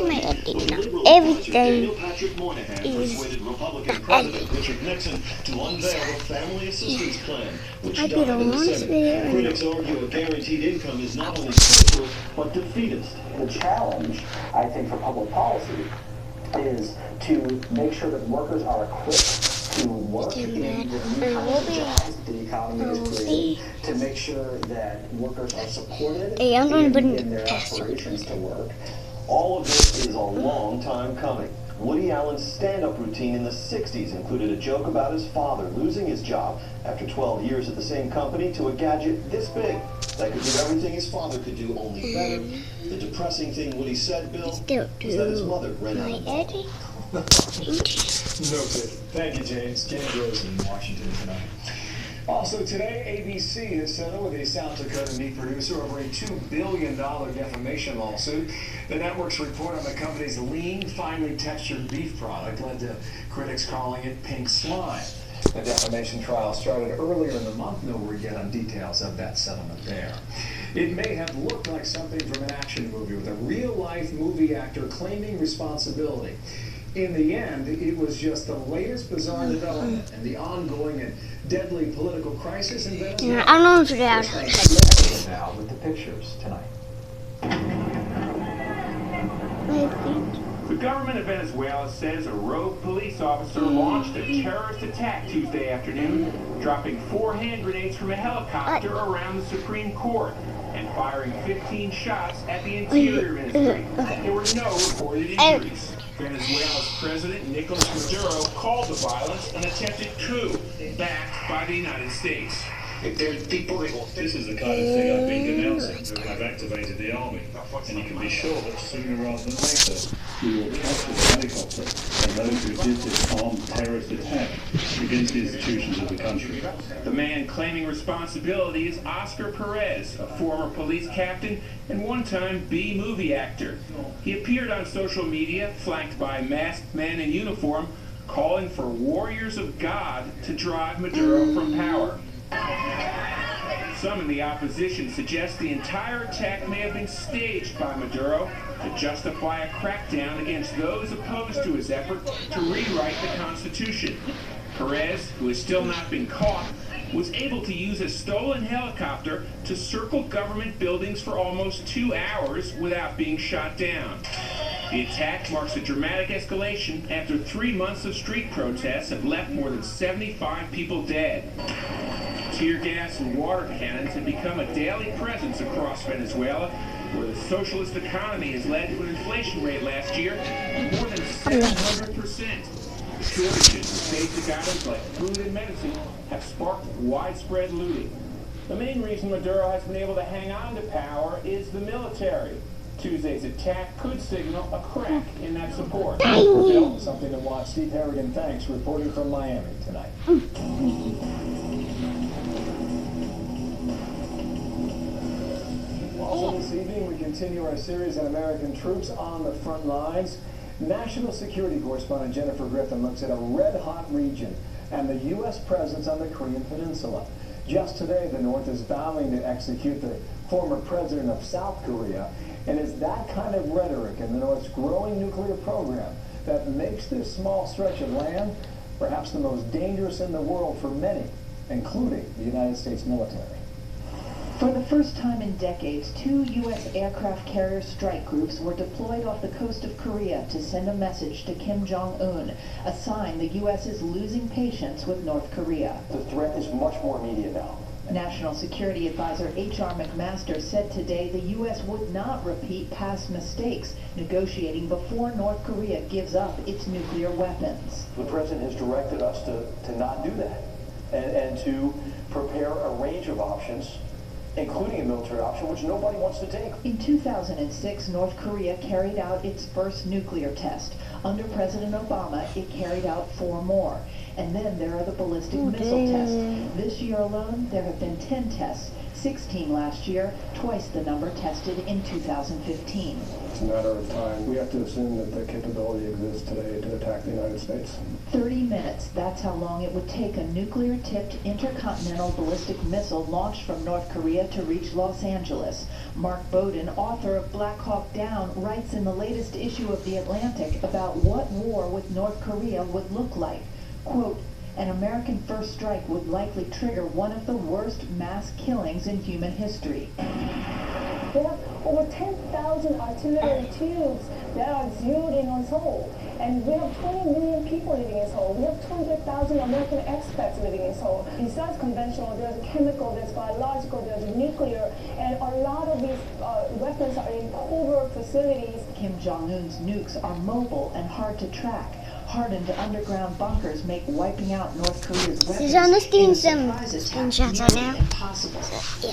my editing now. Everything is the editing. Richard Nixon to unveil the family assistance plan, which I'd be the longest video. critics argue a guaranteed income is not only socialist but defeatist. The challenge, I think, for public policy is to make sure that workers are equipped to work in the new kinds of jobs that the economy is creating, to make sure that workers are supported in their aspirations to work. All of this is a long time coming. Woody Allen's stand-up routine in the 60s included a joke about his father losing his job after 12 years at the same company to a gadget this big that could do everything his father could do, only better. The depressing thing Woody said, Bill, was that his mother ran out of money. No good. Thank you, James. James Rosen in Washington tonight. Also today, ABC has settled with a South Dakota meat producer over a $2 billion defamation lawsuit. The network's report on the company's lean, finely textured beef product led to critics calling it pink slime. The defamation trial started earlier in the month. No word yet on details of that settlement there. It may have looked like something from an action movie with a real-life movie actor claiming responsibility. In the end, it was just the latest bizarre development and the ongoing and deadly political crisis in Venezuela. Yeah, I don't know that. Now with the pictures tonight. The government of Venezuela says a rogue police officer launched a terrorist attack Tuesday afternoon, dropping 4 hand grenades from a helicopter around the Supreme Court and firing 15 shots at the Interior Ministry. There were no reported injuries. Venezuela's President Nicolas Maduro called the violence an attempted coup backed by the United States. This is the kind of thing I've been denouncing. I've activated the army, and you can be sure that sooner rather than later, we will capture the helicopter and those who did this armed terrorist attack against the institutions of the country. The man claiming responsibility is Oscar Perez, a former police captain and one-time B-movie actor. He appeared on social media, flanked by masked men in uniform, calling for warriors of God to drive Maduro from power. Some in the opposition suggest the entire attack may have been staged by Maduro to justify a crackdown against those opposed to his effort to rewrite the Constitution. Perez, who has still not been caught, was able to use a stolen helicopter to circle government buildings for almost 2 hours without being shot down. The attack marks a dramatic escalation after 3 months of street protests have left more than 75 people dead. Tear gas and water cannons have become a daily presence across Venezuela, where the socialist economy has led to an inflation rate last year of more than 700%. Shortages of basic items like food and medicine have sparked widespread looting. The main reason Maduro has been able to hang on to power is the military. Tuesday's attack could signal a crack in that support. Bill, something to watch. Steve Harrigan, thanks, reporting from Miami tonight. Also this evening, we continue our series on American troops on the front lines. National security correspondent Jennifer Griffin looks at a red-hot region and the U.S. presence on the Korean Peninsula. Just today, the North is vowing to execute the former president of South Korea, and it's that kind of rhetoric in the North's growing nuclear program that makes this small stretch of land perhaps the most dangerous in the world for many, including the United States military. For the first time in decades, 2 U.S. aircraft carrier strike groups were deployed off the coast of Korea to send a message to Kim Jong-un, a sign the U.S. is losing patience with North Korea. The threat is much more immediate now. National Security Advisor H.R. McMaster said today the U.S. would not repeat past mistakes, negotiating before North Korea gives up its nuclear weapons. The president has directed us to not do that and to prepare a range of options, including a military option, which nobody wants to take. In 2006, North Korea carried out its first nuclear test. Under President Obama, it carried out 4 more. And then there are the ballistic missile tests. This year alone, there have been 10 tests, 16 last year, twice the number tested in 2015. It's a matter of time. We have to assume that the capability exists today to attack the United States. 30 minutes, that's how long it would take a nuclear-tipped intercontinental ballistic missile launched from North Korea to reach Los Angeles. Mark Bowden, author of Black Hawk Down, writes in the latest issue of The Atlantic about what war with North Korea would look like. Quote, an American first strike would likely trigger one of the worst mass killings in human history. There are over 10,000 artillery tubes that are zeroed in on Seoul. And we have 20 million people living in Seoul. We have 200,000 American expats living in Seoul. Besides conventional, there's chemical, there's biological, there's nuclear, and a lot of these weapons are in covert facilities. Kim Jong-un's nukes are mobile and hard to track. Hardened underground bunkers make wiping out North Korea's weapons on the in a some surprise attack screenshots right nearly now. impossible.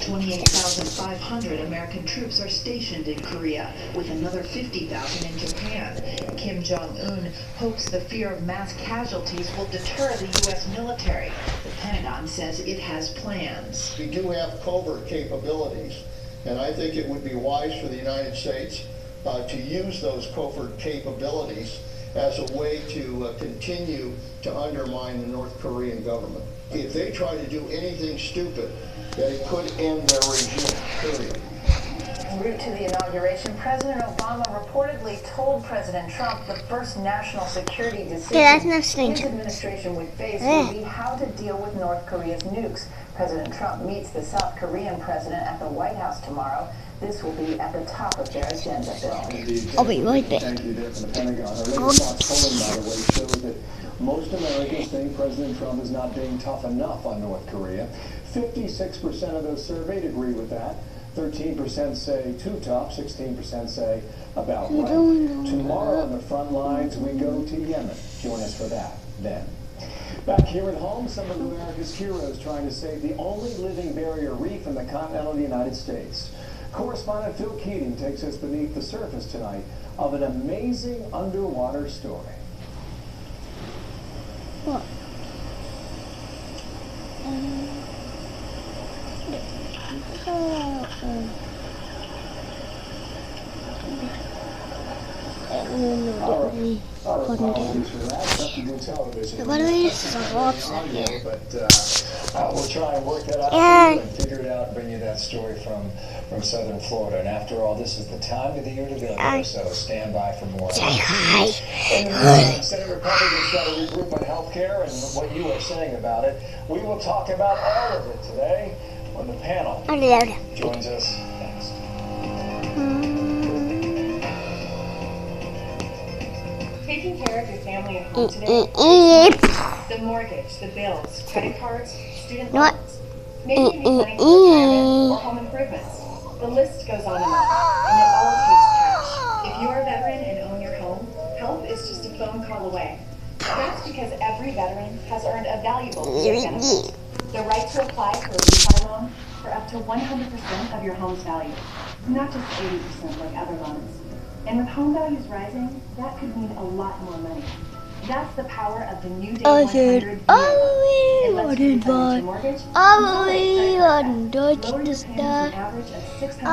28,500 American troops are stationed in Korea, with another 50,000 in Japan. Kim Jong-un hopes the fear of mass casualties will deter the U.S. military. The Pentagon says it has plans. We do have covert capabilities, and I think it would be wise for the United States to use those covert capabilities as a way to continue to undermine the North Korean government. If they try to do anything stupid, then it could end their regime, period. En route to the inauguration, President Obama reportedly told President Trump the first national security decision his administration would face would be how to deal with North Korea's nukes. President Trump meets the South Korean president at the White House tomorrow. This will be at the top of their agenda, Bill. I'll be right back. Thank you there from the Pentagon. Our latest polling, by the way, shows that most Americans think President Trump is not being tough enough on North Korea. 56% of those surveyed agree with that. 13% say too tough, 16% say about right. Tomorrow on the front lines, we go to Yemen. Join us for that then. Back here at home, some of America's heroes trying to save the only living barrier reef in the continental United States. Correspondent Phil Keating takes us beneath the surface tonight of an amazing underwater story. What? We'll try and work that out and figure it out and bring you that story from southern Florida. And after all, this is the time of the year to go there, so stand by for more. Say hi. In the meantime, Senate Republicans try to regroup on health care and what you are saying about it. We will talk about all of it today when the panel joins us next. Taking care of your family at home today, the mortgage, the bills, credit cards, student loans, maybe you need money for retirement or home improvements. The list goes on and it all takes cash. If you are a veteran and own your home, help is just a phone call away. That's because every veteran has earned a valuable benefit. The right to apply for a refi loan for up to 100% of your home's value, not just 80% like other loans. And with home values rising, that could mean a lot more money. That's the power of the new Day 100 vehicle. It lets you refinance your mortgage, lower your payments an average of $640 a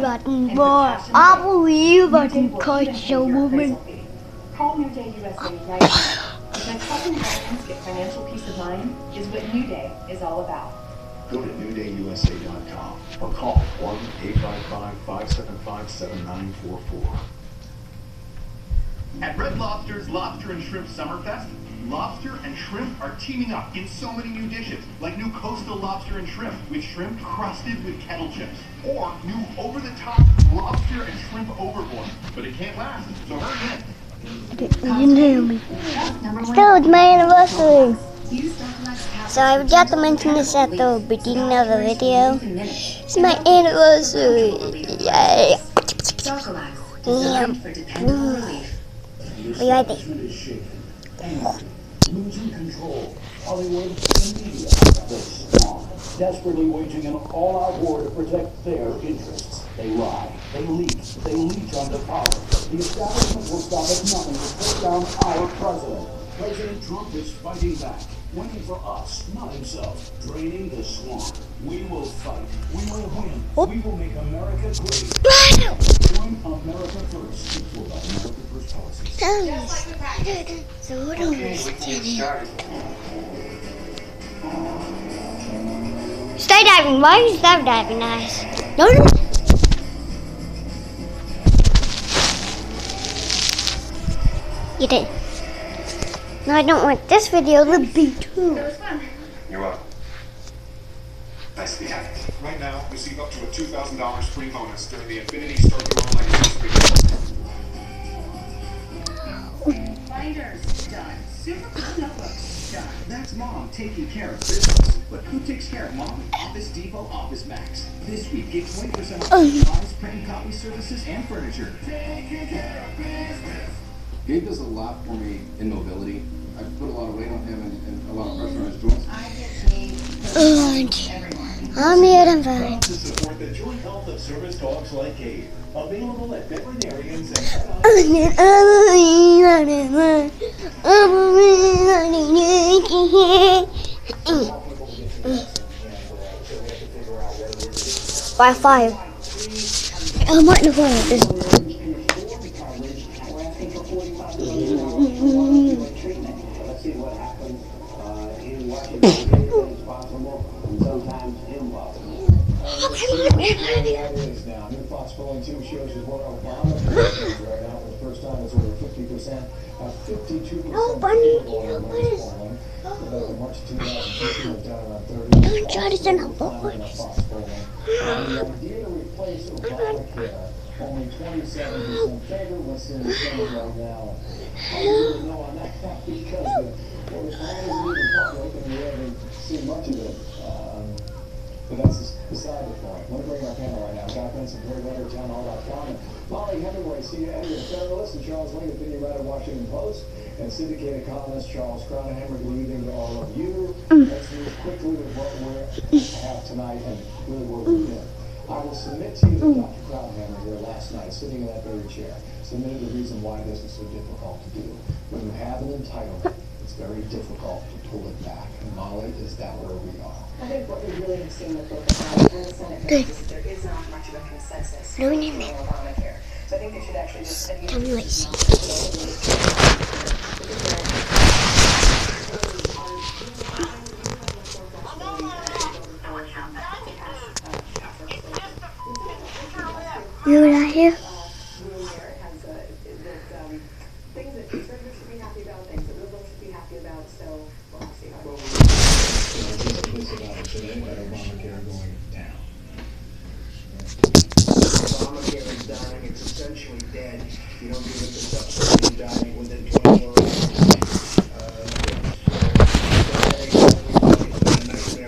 month, and put cash in the bank. New Day will even pay your appraisal fee. Call New Day USA right now. Because helping veterans get financial peace of mind is what New Day is all about. Go to newdayusa.com or call 1-855-575-7944. At Red Lobster's Lobster and Shrimp Summerfest, lobster and shrimp are teaming up in so many new dishes, like new coastal lobster and shrimp with shrimp crusted with kettle chips, or new over-the-top lobster and shrimp overboard. But it can't last, so hurry in. You knew me. Still, it's my anniversary. So I forgot to mention this at the beginning of the video. It's my anniversary. Yay. Be right there. Losing control. Hollywood and media desperately waging an all-out war to protect their interests. They lie, they leech onto power. The establishment will stop at nothing to take down our president. President Trump is fighting back, winning for us, not himself, draining the swamp. We will fight. We will win. We will make America great. Join America First. It's all about America First policies. So what do we start? Skydiving. Why is skydiving nice? No. You did. No, I don't want this video to be too. You're welcome. Nice to be happy. Right now, receive up to a $2,000 free bonus during the Infinity Circular Electricity. Binders done. Super cool notebooks done. That's Mom taking care of business. But who takes care of Mom? Office Depot Office Max. This week, get 20% off supplies, printing copy services, and furniture. Taking care of business. Gabe does a lot for me in mobility. I put a lot of weight on him and a lot of pressure on his joints. I'm here and fine. To support the joint health of service dogs like Gabe. Available at veterinarians and by 5. I'm not in the phone. Let's see what happens in Washington. It's possible and sometimes impossible. Now, new Fox polling 2 shows you where Obama is right now for the first time. It's over 50%, 52%. Oh, Bunny, March 2015 was down around 30. don't try to send a voice. The idea to replace Obamacare, only 27% favor. What's in the Senate right now? I really know on that because the Republicans even public and we haven't seen much of it. But that's beside the point. Let me bring our panel right now. Guy Benson, Perry Weber, townhall.com, and Molly Hemingway, senior editor of Federalist, and Charles Lane, opinion writer of Washington Post, and syndicated columnist Charles Cronenhammer. Good evening to all of you. Let's move quickly with what we have tonight and really where we've been. I will submit to you that Dr. Cronenhammer here last night, sitting in that very chair, submitted the reason why this is so difficult to do. When you have an entitlement, it's very difficult to pull it back. And Molly, is that where we are? I think what we really have seen with both the House and the Senate is that there is not much of a consensus on Obamacare. So I think they should actually just You're not here? things that conservatives should be happy about, things that liberals should be happy about, so we'll see how it goes. Obamacare going down. Obamacare is dying. It's essentially dead. You don't give it the stuff dying within 24 hours.